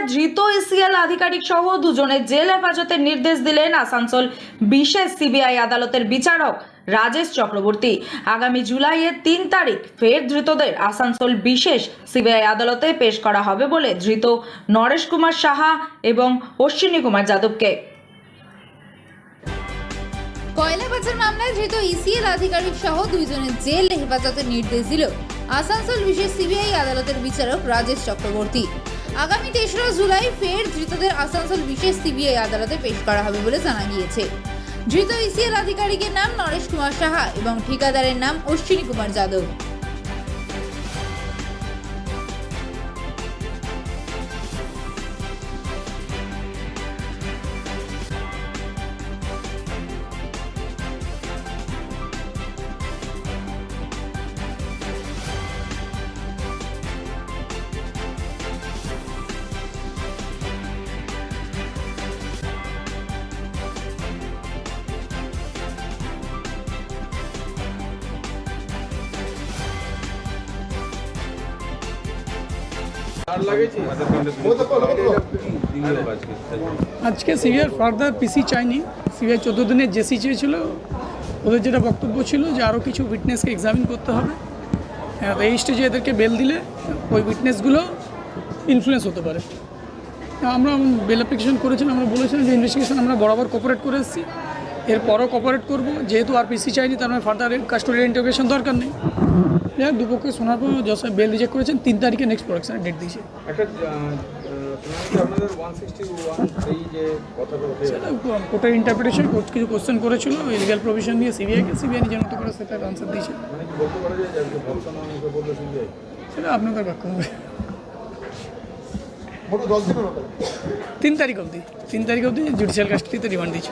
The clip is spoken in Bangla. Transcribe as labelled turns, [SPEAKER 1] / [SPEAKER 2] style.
[SPEAKER 1] মামলায় ধৃত ইসিএল আধিকারিক সহ দুজনের জেল হেফাজতের নির্দেশ দিলেন আসানসোল বিশেষ সিবিআই আদালতের বিচারক রাজেশ চক্রবর্তী। আগামী জুলাইয়ের ৩ তারিখ ফের ধৃতদের আসানসোল বিশেষ সিবিআই আদালতে পেশ করা হবে বলে ধৃত নরেশ কুমার সাহা এবং অশ্বিনী কুমার যাদবকে।
[SPEAKER 2] কয়লা পাচার মামলায় ধৃত ইসিএল আধিকারিক সহ দুইজনের জেল হেফাজতের নির্দেশ দিল আসানসোল বিশেষ সিবিআই আদালতের বিচারক রাজেশ চক্রবর্তী। আগামী ৩রা জুলাই ফের ধৃতদের আসানসোল বিশেষ সিবিআই আদালতে পেশ করা হবে বলে জানা গিয়েছে। ধৃত ইসিএল আধিকারিকের নাম নরেশ কুমার সাহা এবং ঠিকাদারের নাম অশ্বিনী কুমার যাদব।
[SPEAKER 3] আজকে সিবিআই ফার্দার পিসি চাইনি, সিবিআই 14 দিনের জেসি চেয়েছিল। ওদের যেটা বক্তব্য ছিল যে আরও কিছু উইটনেসকে এক্সামিন করতে হবে, এই স্টেজে এদেরকে বেল দিলে ওই উইটনেসগুলো ইনফ্লুয়েন্স হতে পারে। আমরা বেল অ্যাপ্লিকেশন করেছিলাম, আমরা বলেছিলাম যে ইনভেস্টিগেশন আমরা বরাবর কোঅপারেট করে এসেছি, এরপরও কোঅপারেট করবো। যেহেতু আর পিসি চাইনি তার মানে ফার্দার কাস্টোডিয়াল ইন্টারোগেশন দরকার নেই। দুপক্ষে শোনার পর জজ সাহেব বেল রিজেক্ট করেছেন, 3 তারিখে নেক্সট প্রোডাকশনের ডেট দিয়েছে। কোর্টের ইন্টারপ্রিটেশন কিছু কোশ্চেন করেছিল লিগ্যাল প্রভিশন নিয়ে সিবিআইকে, সিবিআই নিজের মতো করে সেটার আনসার দিয়েছে। সেটা আপনাদের ব্যাখ্যা হবে। 3 তারিখ অবধি জুডিশিয়াল কাস্টডিতে রিমান্ড দিয়েছে।